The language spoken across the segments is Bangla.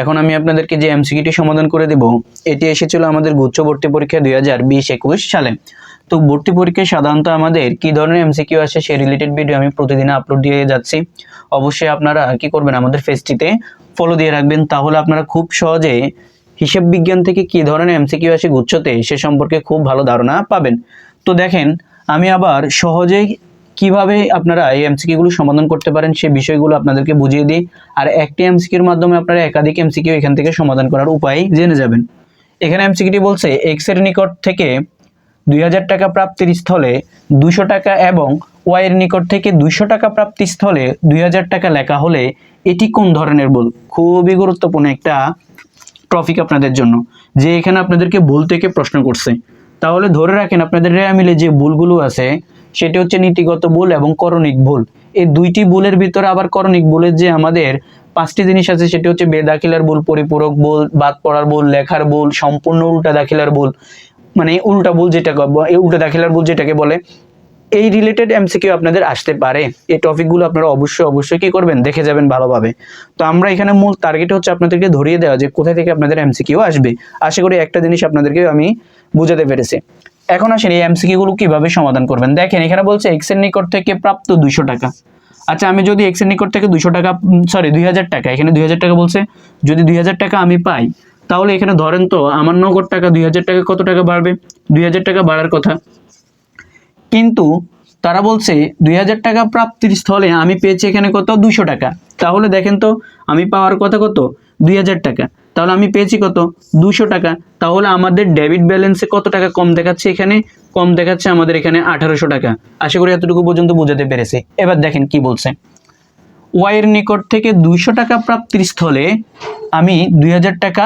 এখন আমি আপনাদেরকে যে এমসিকিউটি সমাধান করে দেব, এটি এসেছিল আমাদের গুচ্ছ ভর্তি পরীক্ষা 2020-21 সালে। তো ভর্তি পরীক্ষায় সাধারণত আমাদের কি ধরনের এমসিকিউ আসে সেই রিলেটেড ভিডিও আমি প্রতিদিন আপলোড দিয়ে যাচ্ছি। অবশ্যই আপনারা কি করবেন, আমাদের পেজটিতে ফলো দিয়ে রাখবেন, তাহলে আপনারা খুব সহজে হিসাব বিজ্ঞান থেকে কি ধরনের এমসিকিউ আসে গুচ্ছতে সে সম্পর্কে খুব ভালো ধারণা পাবেন। তো দেখেন, আমি আবার সহজেই কিভাবে আপনারা এই এমসিকিউগুলো সমাধান করতে পারেন সে বিষয়গুলো আপনাদেরকে বুঝিয়ে দিই। আর একটি এমসিকিউর মাধ্যমে আপনারা একাধিক এমসিকিউ এখান থেকে সমাধান করার উপায় জেনে যাবেন। এখানে এমসিকিউটি বলছে এক্স এর নিকট থেকে 2000 টাকা প্রাপ্তির স্থলে 200 টাকা এবং ওয়াই এর নিকট থেকে 200 টাকা প্রাপ্তির স্থলে 2000 টাকা লেখা হলে এটি কোন ধরনের ভুল? খুবই গুরুত্বপূর্ণ একটা টপিক আপনাদের জন্য, যে এখানে আপনাদেরকে ভুল থেকে প্রশ্ন করছে। তাহলে ধরে রাখেন আপনাদের রেয়া মিলে যে ভুলগুলো আছে সেটি হচ্ছে নীতিগত ভুল এবং করণিক ভুল। এই দুইটি ভুলের ভিতরে আবার করণিক ভুলের যে আমাদের 5টি জিনিস আছে সেটি হচ্ছে বেদাখিলার ভুল, পরিপূরক ভুল, বাদ পড়ার ভুল, লেখার ভুল, সম্পূর্ণ উল্টা দাখিলার ভুল, মানে উল্টা ভুল যেটাকে উল্টা দাখিলার ভুল যেটাকে বলে। এই রিলেটেড এমসিকিউ আপনাদের আসতে পারে। এই টপিকগুলো আপনারা অবশ্যই কি করবেন, দেখে যাবেন ভালোভাবে। তো আমরা এখানে মূল টার্গেট হচ্ছে আপনাদেরকে ধরিয়ে দেওয়া যে কোথায় থেকে আপনাদের এমসিকিউ আসবে। আশা করি একটা জিনিস আপনাদেরকে আমি বুঝাতে পেরেছি। এখন আসেন এই এমসিকিউগুলো কিভাবে সমাধান করবেন। দেখেন এখানে বলছে এক্স এর নিকট থেকে প্রাপ্ত 200 টাকা। আচ্ছা, আমি যদি এক্স এর নিকট থেকে 200 টাকা 2000 টাকা, এখানে 2000 টাকা বলছে, যদি 2000 টাকা আমি পাই, তাহলে এখানে ধরেন তো আমার নগদ টাকা 2000 টাকা কত টাকা বাড়বে? 2000 টাকা বাড়ার কথা। কিন্তু তারা বলছে 2000 টাকা প্রাপ্তির স্থলে আমি পেয়েছি এখানে কত? 200 টাকা। তাহলে দেখেন তো, আমি পাওয়ার কথা কত? 2000 টাকা। তাহলে আমি পেয়েছি কত? 200 টাকা। তাহলে আমাদের ডেবিট ব্যালেন্সে কত টাকা কম দেখাচ্ছে? এখানে কম দেখাচ্ছে আমাদের এখানে 1800 টাকা। আশা করি এতটুকু পর্যন্ত বোঝাতে পেরেছি। এবার দেখেন কি বলছে, ওয়াই এর নিকট থেকে 200 টাকা প্রাপ্তির স্থলে আমি 2000 টাকা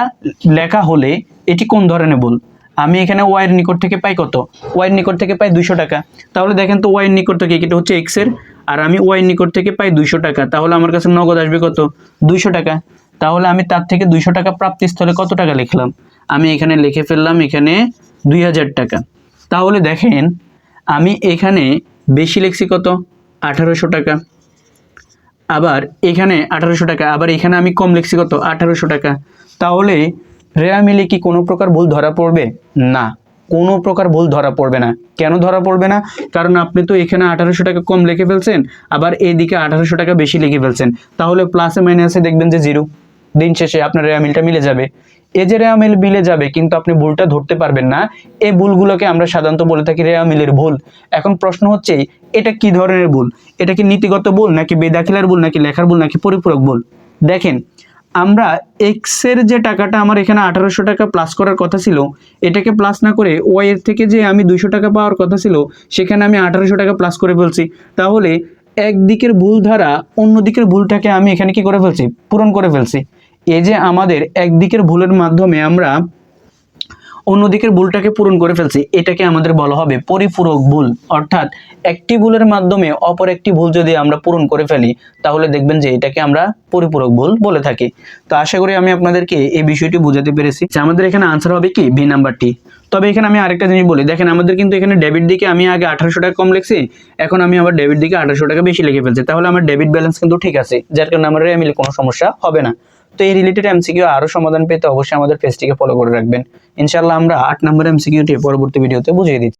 লেখা হলে এটি কোন ধরনের ভুল? আমি এখানে ওয়াই এর নিকট থেকে পাই কত? ওয়াই এর নিকট থেকে পাই 200 টাকা। তাহলে দেখেন তো, ওয়াই এর নিকট থেকে, এটা হচ্ছে এক্স এর, আর আমি ওয়াই এর নিকট থেকে পাই 200 টাকা। তাহলে আমার কাছে নগদ আসবে কত? 200 টাকা। তাহলে আমি তার থেকে 200 টাকা প্রাপ্তির স্থলে কত টাকা লিখলাম? আমি এখানে লিখে ফেললাম এখানে 2000 টাকা। তাহলে দেখেন আমি এখানে বেশি লিখছি কত? 1800 টাকা। আবার এখানে 1800 টাকা, আবার এখানে আমি কম লিখছি কত? 1800 টাকা। তাহলে রেয়া মিলে কি কোনো প্রকার ভুল ধরা পড়বে? না, কোনো প্রকার ভুল ধরা পড়বে না। কেন ধরা পড়বে না? কারণ আপনি তো এখানে 1800 টাকা কম লিখে ফেলছেন, আবার এইদিকে 1800 টাকা বেশি লিখে ফেলছেন। তাহলে প্লাসে মাইনাসে দেখবেন যে জিরো। দিন শেষে আপনার রেয়া মিলটা মিলে যাবে। এই যে রেয়া মিল মিলে যাবে, কিন্তু আপনি ভুলটা ধরতে পারবেন না। এই ভুলগুলোকে আমরা সাধারণত বলে থাকি রেয়া মিলের ভুল। এখন প্রশ্ন হচ্ছে, এটা কি ধরনের ভুল? এটা কি নীতিগত ভুল, নাকি বেদাখিলার ভুল, নাকি লেখার ভুল, নাকি পরিপূরক ভুল? দেখেন, আমরা এক্স এর যে টাকাটা আমার এখানে 1800 টাকা প্লাস করার কথা ছিল, এটাকে প্লাস না করে ওয়াই এর থেকে যে আমি 200 টাকা পাওয়ার কথা ছিল সেখানে আমি 1800 টাকা প্লাস করে ফেলছি। তাহলে একদিকের ভুল ধারা অন্য দিকের ভুলটাকে আমি এখানে কি করে ফেলছি? পূরণ করে ফেলছি। এই যে আমাদের একদিকের ভুলের মাধ্যমে আমরা অন্যদিকের ভুলটাকে পূরণ করে ফেলছি, এটাকে আমাদের বলা হবে পরিপূরক ভুল। অর্থাৎ একটি ভুলের মাধ্যমে অপর একটি ভুল যদি আমরা পূরণ করে ফেলি, তাহলে দেখবেন যে এটাকে আমরা পরিপূরক ভুল বলে থাকি। তো আশা করি আমি আপনাদেরকে এই বিষয়টি বোঝাতে পেরেছি। আমাদের এখানে আনসার হবে কি? বি নাম্বারটি। তবে এখানে আমি আরেকটা জিনিস বলি, দেখেন আমাদের কিন্তু এখানে ডেবিট দিকে আমি আগে 1800 টাকা কম লিখছি, এখন আমি আবার ডেবিট দিকে 1800 টাকা বেশি লিখে ফেলছি। তাহলে আমার ডেবিট ব্যালেন্স কিন্তু ঠিক আছে, যার কারণে আমার রেয়া মিলে কোনো সমস্যা হবে না। তো এই রিলেটেড এমসিকিউ আরো সমাধান পেতে অবশ্যই আমাদের পেজটিকে ফলো করে রাখবেন। ইনশাআল্লাহ আমরা 8 নম্বর এমসিকিউটি পরবর্তী ভিডিওতে বুঝিয়ে দিচ্ছি।